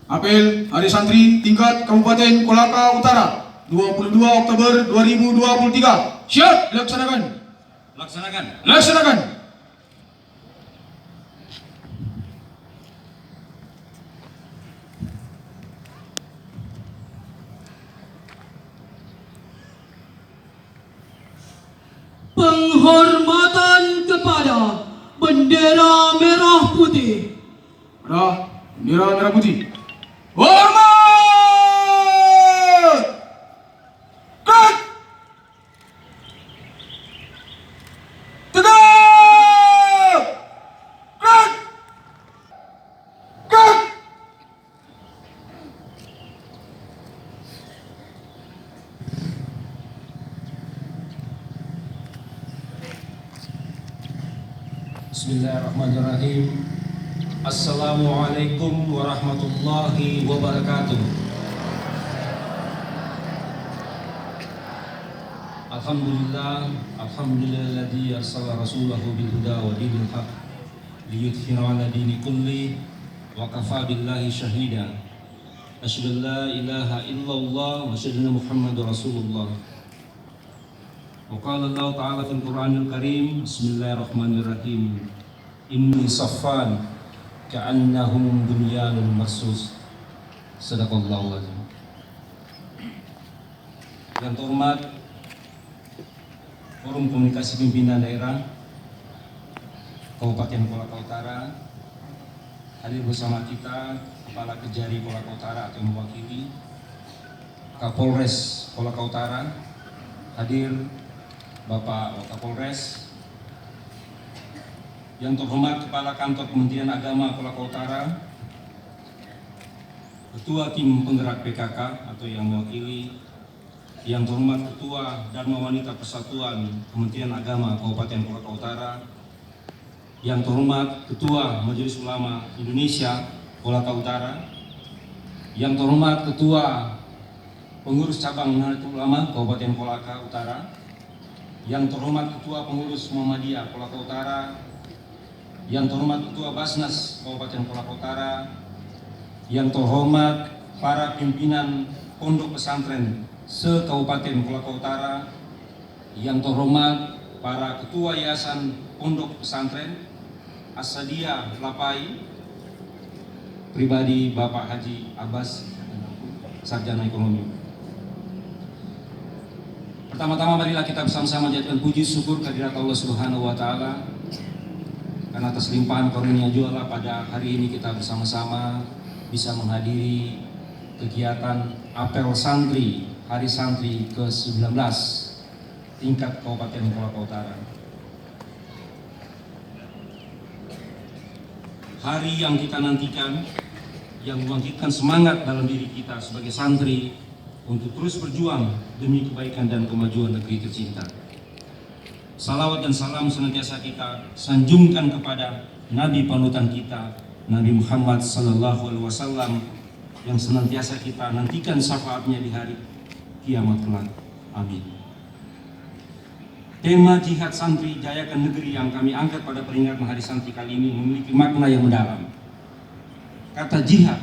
Apel Hari Santri tingkat Kabupaten Kolaka Utara 22 Oktober 2023. Siap dilaksanakan. Laksanakan. Penghormatan kepada bendera merah putih. Bendera merah putih. Hormat! Kat! Tegak! Kat! Kat! Bismillahirrahmanirrahim. Assalamualaikum warahmatullahi wabarakatuh. Alhamdulilladzi arsala rasulahu bil huda wa dinil haq liyudhhirahu 'ala dini kulli wa kafa billahi syahida. Asyhadu an la ilaha illallah wa asyhadu anna Muhammadar Rasulullah. Wa qala Allah ta'ala fil Qur'anil Karim, bismillahirrahmanirrahim. Inni saffan ka'annahum bunyanun marsus. Sadaqallahul azim. Yang terhormat Forum Komunikasi Pimpinan Daerah Kabupaten Kolaka Utara, hadir bersama kita Kepala Kejari Kolaka Utara atau yang mewakili Kapolres Kolaka Utara, hadir Bapak Kapolres, yang terhormat Kepala Kantor Kementerian Agama Kolaka Utara, Ketua Tim Penggerak PKK atau yang mewakili, yang terhormat Ketua Dharma Wanita Persatuan Kementerian Agama Kabupaten Kolaka Utara, yang terhormat Ketua Majelis Ulama Indonesia Kolaka Utara, yang terhormat Ketua Pengurus Cabang Nahdlatul Ulama Kabupaten Kolaka Utara, yang terhormat Ketua Pengurus Muhammadiyah Kolaka Utara, yang terhormat Ketua Basnas Kabupaten Kolaka Utara, yang terhormat para pimpinan pondok pesantren se-Kabupaten Kolaka Utara, yang terhormat para ketua yayasan pondok pesantren As-Sadia Lapai, pribadi Bapak Haji Abbas, Sarjana Ekonomi. Pertama-tama marilah kita bersama-sama menjadikan puji syukur kehadirat Allah Subhanahu wa taala karena atas limpahan karunia jualah pada hari ini kita bersama-sama bisa menghadiri kegiatan apel santri Hari Santri ke-19 tingkat Kabupaten Kolaka Utara. Hari yang kita nantikan, yang membangkitkan semangat dalam diri kita sebagai santri untuk terus berjuang demi kebaikan dan kemajuan negeri tercinta. Salawat dan salam senantiasa kita sanjungkan kepada Nabi panutan kita, Nabi Muhammad sallallahu alaihi wasallam, yang senantiasa kita nantikan syafaatnya di hari kiamat kelak. Amin. Tema Jihad Santri Jayakan Negeri yang kami angkat pada peringatan Hari Santri kali ini memiliki makna yang mendalam. Kata jihad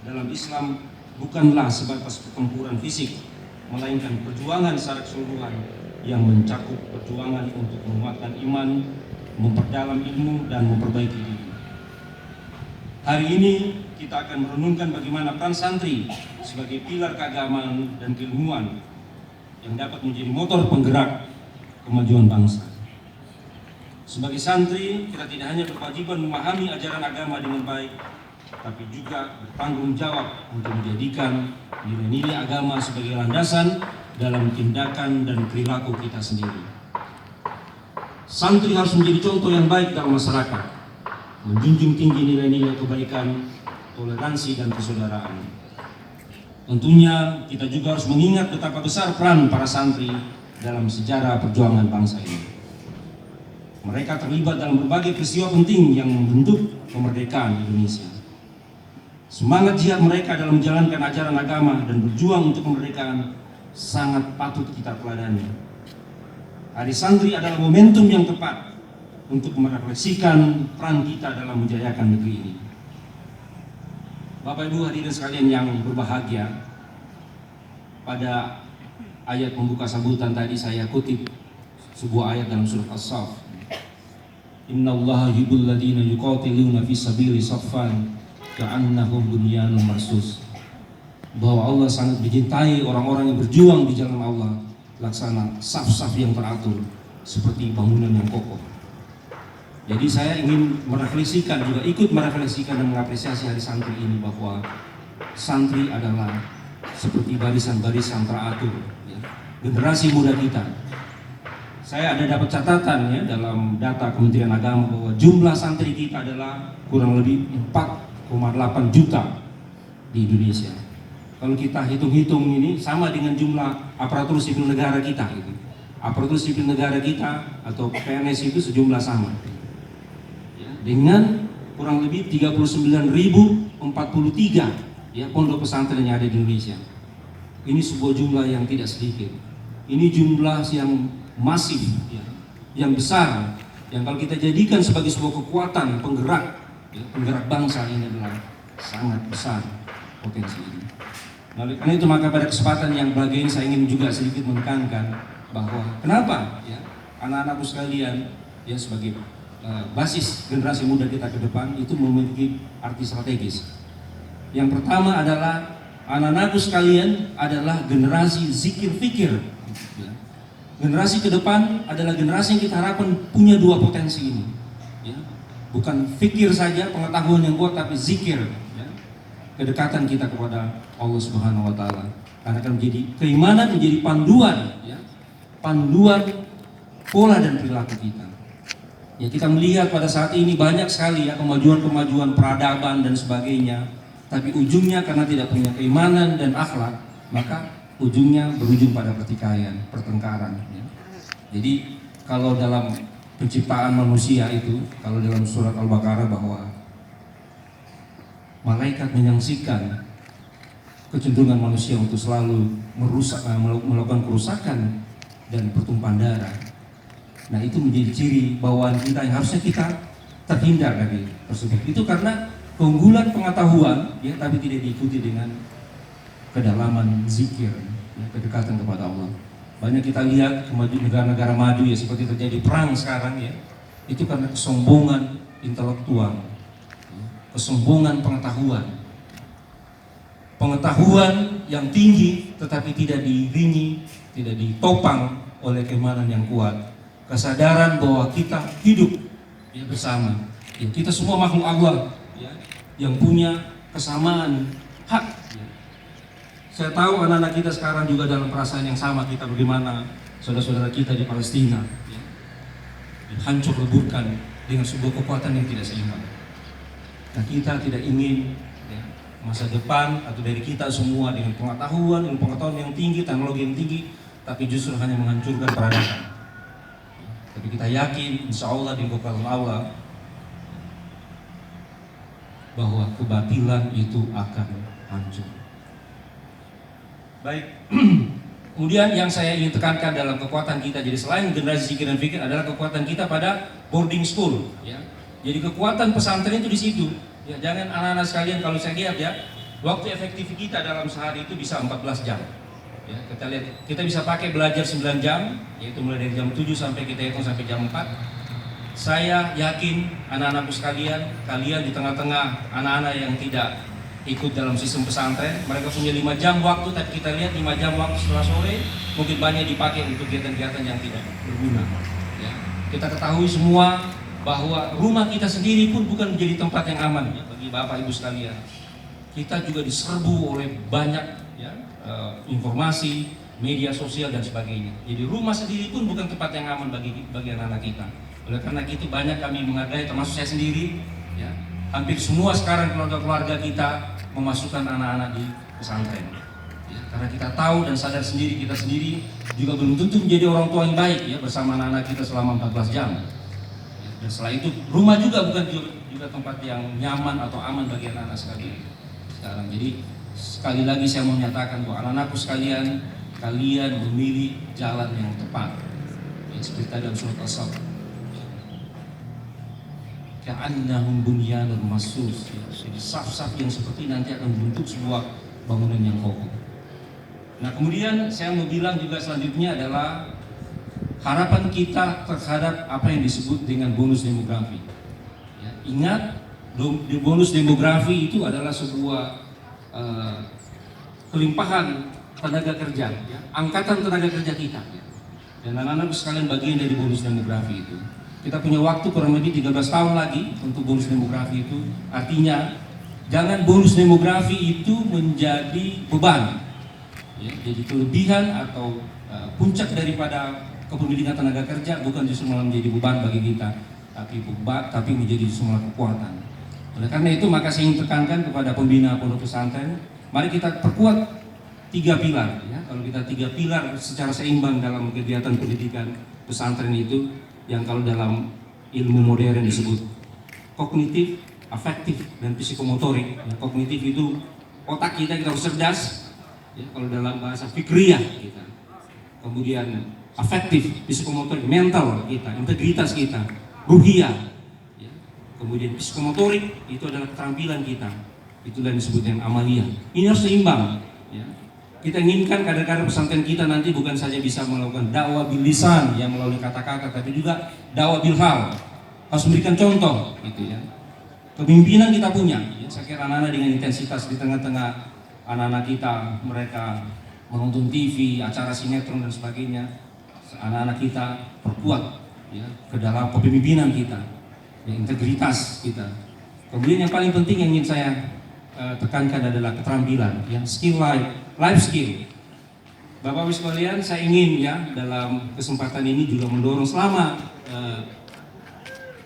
dalam Islam bukanlah sebatas pertempuran fisik, melainkan perjuangan secara keseluruhan yang mencakup perjuangan untuk menguatkan iman, memperdalam ilmu, dan memperbaiki diri. Hari ini kita akan merenungkan bagaimana peran santri sebagai pilar keagamaan dan keilmuan yang dapat menjadi motor penggerak kemajuan bangsa. Sebagai santri, kita tidak hanya berkewajiban memahami ajaran agama dengan baik, tapi juga bertanggung jawab untuk menjadikan nilai-nilai agama sebagai landasan dalam tindakan dan perilaku kita sendiri. Santri harus menjadi contoh yang baik dalam masyarakat, menjunjung tinggi nilai-nilai kebaikan, toleransi dan persaudaraan. Tentunya kita juga harus mengingat betapa besar peran para santri dalam sejarah perjuangan bangsa ini. Mereka terlibat dalam berbagai peristiwa penting yang membentuk kemerdekaan Indonesia. Semangat jihad mereka dalam menjalankan ajaran agama dan berjuang untuk kemerdekaan sangat patut kita teladani. Hari Santri adalah momentum yang tepat untuk merefleksikan peran kita dalam menjayakan negeri ini. Bapak Ibu hadirin sekalian yang berbahagia, pada ayat pembuka sambutan tadi saya kutip sebuah ayat dalam surat As-Saff. Innallaha yuhibbul ladzina yuqatiluna fi sabili saffan ka'annahum bunyanun marsus. Bahwa Allah sangat mencintai orang-orang yang berjuang di jalan Allah, laksana saf-saf yang teratur seperti bangunan yang kokoh. Jadi saya ingin merefleksikan, juga ikut merefleksikan dan mengapresiasi hari santri ini, bahwa santri adalah seperti barisan-barisan teratur, ya, generasi muda kita. Saya ada dapat catatan ya dalam data Kementerian Agama bahwa jumlah santri kita adalah kurang lebih 4,8 juta di Indonesia. Kalau kita hitung-hitung ini sama dengan jumlah aparatur sipil negara kita gitu. Aparatur sipil negara kita atau PNS itu sejumlah sama. Ya, dengan kurang lebih 39.043 ya pondok pesantren yang ada di Indonesia. Ini sebuah jumlah yang tidak sedikit. Ini jumlah yang masif ya, yang besar, yang kalau kita jadikan sebagai sebuah kekuatan penggerak ya, penggerak bangsa, ini adalah sangat besar potensi ini. Nah, oleh karena itu maka pada kesempatan yang bahagia ini saya ingin juga sedikit menekankan bahwa kenapa ya anak-anakku sekalian ya sebagai basis generasi muda kita ke depan itu memiliki arti strategis. Yang pertama adalah anak-anakku sekalian adalah generasi zikir fikir. Ya. Generasi ke depan adalah generasi yang kita harapkan punya dua potensi ini. Ya. Bukan fikir saja, pengetahuan yang kuat, tapi zikir. Ya. Kedekatan kita kepada Allah Subhanahu Wa Taala. Karena akan menjadi keimanan, menjadi panduan, ya. Panduan pola dan perilaku kita. Ya, kita melihat pada saat ini banyak sekali ya kemajuan-kemajuan peradaban dan sebagainya, tapi ujungnya karena tidak punya keimanan dan akhlak, maka ujungnya berujung pada pertikaian, pertengkaran. Ya. Jadi kalau dalam penciptaan manusia itu, kalau dalam surat Al-Baqarah bahwa malaikat menyaksikan kecenderungan manusia untuk selalu melakukan kerusakan dan pertumpahan darah. Nah itu menjadi ciri bawaan kita yang harusnya kita terhindar dari tersebut. Itu karena keunggulan pengetahuan, ya, tapi tidak diikuti dengan kedalaman zikir, ya, kedekatan kepada Allah. Banyak kita lihat negara-negara maju ya seperti terjadi perang sekarang ya, itu karena kesombongan intelektual, ya, kesombongan pengetahuan yang tinggi tetapi tidak diiringi, tidak ditopang oleh keimanan yang kuat. Kesadaran bahwa kita hidup ya, bersama. Ya, kita semua makhluk Allah ya, yang punya kesamaan hak. Ya. Saya tahu anak-anak kita sekarang juga dalam perasaan yang sama kita bagaimana saudara-saudara kita di Palestina ya, hancur leburkan dengan sebuah kekuatan yang tidak seimbang. Nah kita tidak ingin ya, masa depan atau dari kita semua dengan pengetahuan yang tinggi, teknologi yang tinggi, tapi justru hanya menghancurkan peradaban. Tapi kita yakin insya Allah di kekuatan Allah bahwa kebatilan itu akan hancur. Baik. Kemudian yang saya ingin tekankan dalam kekuatan kita, jadi selain generasi zikir dan fikir adalah kekuatan kita pada boarding school. Ya. Jadi kekuatan pesantren itu di situ. Ya, jangan anak-anak sekalian kalau saya lihat ya, waktu efektif kita dalam sehari itu bisa 14 jam. Ya, kita lihat, kita bisa pakai belajar 9 jam, yaitu mulai dari jam 7 sampai kita hitung sampai jam 4. Saya yakin anak-anakku sekalian, kalian di tengah-tengah anak-anak yang tidak ikut dalam sistem pesantren, mereka punya 5 jam waktu, tapi kita lihat 5 jam waktu setelah sore mungkin banyak dipakai untuk kegiatan-kegiatan yang tidak berguna. Ya. Kita ketahui semua bahwa rumah kita sendiri pun bukan menjadi tempat yang aman ya, bagi Bapak Ibu sekalian. Kita juga diserbu oleh banyak ya, informasi, media sosial dan sebagainya. Jadi rumah sendiri pun bukan tempat yang aman bagi anak-anak kita. Oleh karena itu banyak kami menghargai, termasuk saya sendiri, ya, hampir semua sekarang keluarga-keluarga kita memasukkan anak-anak di pesantren. Ya, karena kita tahu dan sadar sendiri, kita sendiri juga belum tentu menjadi orang tua yang baik ya bersama anak-anak kita selama 14 jam. Ya, dan setelah itu rumah juga bukan juga tempat yang nyaman atau aman bagi anak-anak sekalian. Sekarang jadi sekali lagi saya mau menyatakan bahwa anak-anakku sekalian, kalian memilih jalan yang tepat. Ya, seperti tadi dalam surat As-Saff. Ka'annahum bunyanun marsus. Ya, jadi saf-saf yang seperti nanti akan membentuk sebuah bangunan yang kokoh. Nah, kemudian saya mau bilang juga selanjutnya adalah harapan kita terhadap apa yang disebut dengan bonus demografi. Ya, ingat, bonus demografi itu adalah sebuah kelimpahan tenaga kerja, ya, angkatan tenaga kerja kita. Ya. Dan anak-anak sekalian bagian dari bonus demografi itu. Kita punya waktu kurang lebih 13 tahun lagi untuk bonus demografi itu. Artinya, jangan bonus demografi itu menjadi beban. Ya, jadi kelebihan atau puncak daripada kepemilikan tenaga kerja bukan justru malah menjadi beban bagi kita, tapi menjadi semua kekuatan. Oleh karena itu maka saya ingin tekankan kepada pembina pondok pesantren, mari kita perkuat 3 pilar. Ya. Kalau kita 3 pilar secara seimbang dalam kegiatan pendidikan pesantren itu, yang kalau dalam ilmu modern disebut kognitif, afektif, dan psikomotorik. Ya, kognitif itu otak kita harus cerdas. Ya, kalau dalam bahasa fikriyah kita. Kemudian afektif, psikomotorik, mental kita, integritas kita, ruhiyah. Ya. Kemudian psikomotorik itu adalah keterampilan kita. Itulah yang disebut dengan amaliyah. Ini harus seimbang. Ya. Kita inginkan kader-kader pesantren kita nanti bukan saja bisa melakukan dakwah bil lisan yang melalui kata-kata, tapi juga dakwah bil hal. Harus memberikan contoh, gitu ya. Kepemimpinan kita punya. Ya. Saya kira anak-anak dengan intensitas di tengah-tengah anak-anak kita, mereka menonton TV, acara sinetron dan sebagainya. Anak-anak kita perkuat ya, ke dalam kepemimpinan kita, ya, integritas kita. Kemudian yang paling penting yang ingin saya tekankan adalah keterampilan, yang skill life skill. Bapak-Ibu sekalian, saya ingin ya dalam kesempatan ini juga mendorong selama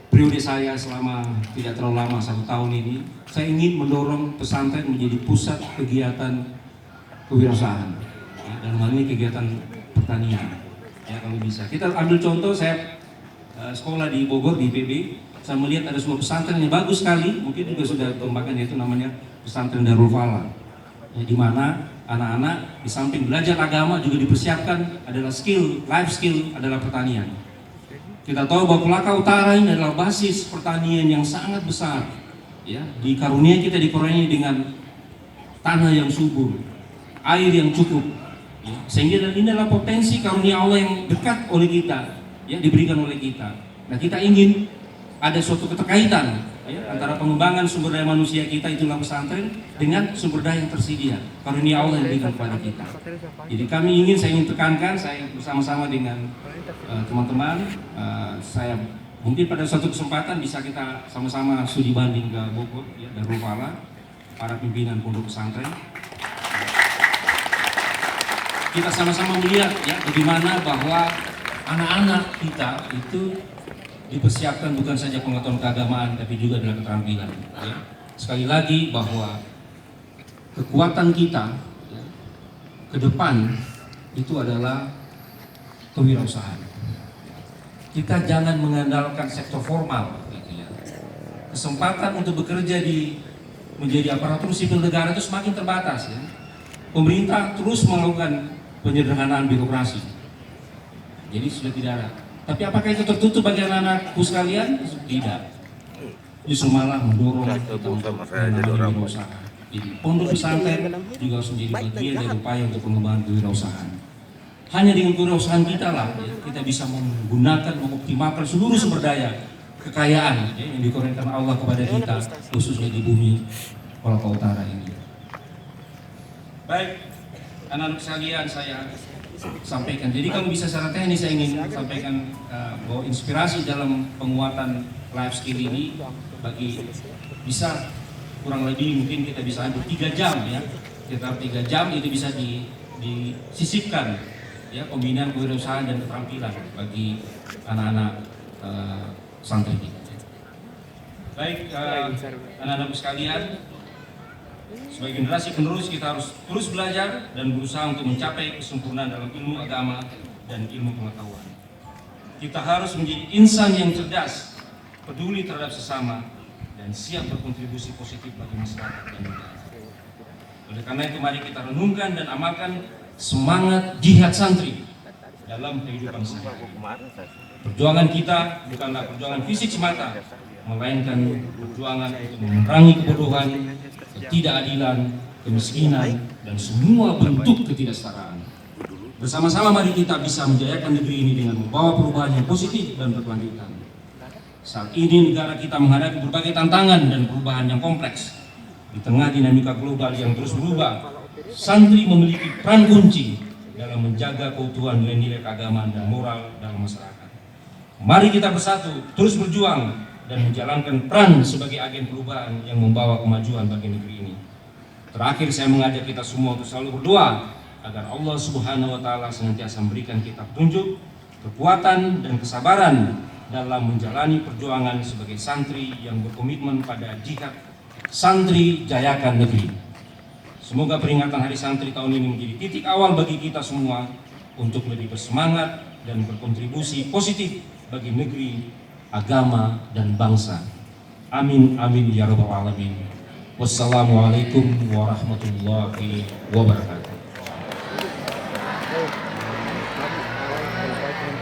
periode saya selama tidak terlalu lama 1 tahun ini, saya ingin mendorong pesantren menjadi pusat kegiatan kewirausahaan. Ya, dalam hal ini kegiatan pertanian. Ya, kalau bisa. Kita ambil contoh, saya sekolah di Bogor di IPB, saya melihat ada sebuah pesantren yang bagus sekali, mungkin juga sudah dikembangkan, yaitu namanya pesantren Darul Falah. Ya, di mana anak-anak di samping belajar agama juga dipersiapkan adalah skill, life skill adalah pertanian. Kita tahu bahwa Kolaka Utara ini adalah basis pertanian yang sangat besar. Ya, di karunia kita dikurniai dengan tanah yang subur, air yang cukup. Ya, sehingga ini adalah potensi karunia Allah yang dekat oleh kita, ya, diberikan oleh kita. Nah, kita ingin ada suatu keterkaitan ya, antara pengembangan sumber daya manusia kita itulah pesantren dengan sumber daya yang tersedia, karunia Allah yang diberikan kepada kita. Jadi saya ingin tekankan, saya bersama-sama dengan teman-teman, saya mungkin pada suatu kesempatan bisa kita sama-sama studi banding ke Bogor, ya, Darul Falah, para pimpinan pondok pesantren. Kita sama-sama melihat ya bagaimana bahwa anak-anak kita itu dipersiapkan bukan saja pengetahuan keagamaan tapi juga dalam keterampilan. Ya. Sekali lagi bahwa kekuatan kita ya, ke depan itu adalah kewirausahaan. Kita jangan mengandalkan sektor formal. Gitu ya. Kesempatan untuk bekerja menjadi aparatur sipil negara itu semakin terbatas. Ya. Pemerintah terus melakukan penyederhanaan birokrasi. Jadi sudah tidak ada. Tapi apakah itu tertutup bagi anak-anakku sekalian? Tidak. Justru malah mendorong kita untuk menanamkan usaha. Jadi pondok pesantren juga harus menjadi bagian dari upaya untuk pengembangan kewirausahaan. Hanya dengan kewirausahaan kita lah ya, kita bisa menggunakan, mengoptimalkan seluruh sumber daya kekayaan ya, yang dikurniakan Allah kepada kita, khususnya di bumi Kolaka Utara ini. Baik, anak-anak sekalian saya sampaikan. Jadi kalau bisa secara teknis saya ingin sampaikan bahwa inspirasi dalam penguatan life skill ini bagi bisa kurang lebih mungkin kita bisa ambil 3 jam ya. Sekitar 3 jam itu bisa disisipkan ya pembinaan kewirausahaan dan keterampilan bagi anak-anak santri kita. Baik, anak-anakku sekalian, sebagai generasi penerus kita harus terus belajar dan berusaha untuk mencapai kesempurnaan dalam ilmu agama dan ilmu pengetahuan. Kita harus menjadi insan yang cerdas, peduli terhadap sesama, dan siap berkontribusi positif bagi masyarakat dan negara. Oleh karena itu mari kita renungkan dan amalkan semangat jihad santri dalam kehidupan sehari-hari. Perjuangan kita bukanlah perjuangan fisik semata, melainkan perjuangan untuk memerangi kebodohan, ketidakadilan, kemiskinan, dan semua bentuk ketidaksetaraan. Bersama-sama mari kita bisa menjayakan negeri ini dengan membawa perubahan yang positif dan berkelanjutan. Saat ini negara kita menghadapi berbagai tantangan dan perubahan yang kompleks. Di tengah dinamika global yang terus berubah, santri memiliki peran kunci dalam menjaga keutuhan nilai-nilai keagamaan dan moral dalam masyarakat. Mari kita bersatu, terus berjuang, dan menjalankan peran sebagai agen perubahan yang membawa kemajuan bagi negeri ini. Terakhir saya mengajak kita semua untuk selalu berdoa agar Allah Subhanahu wa Ta'ala senantiasa memberikan kita petunjuk, kekuatan, dan kesabaran dalam menjalani perjuangan sebagai santri yang berkomitmen pada jihad Santri Jayakan Negeri. Semoga peringatan Hari Santri tahun ini menjadi titik awal bagi kita semua untuk lebih bersemangat dan berkontribusi positif bagi negeri, agama, dan bangsa. Amin, amin, ya rabbal alamin. Wassalamualaikum warahmatullahi wabarakatuh.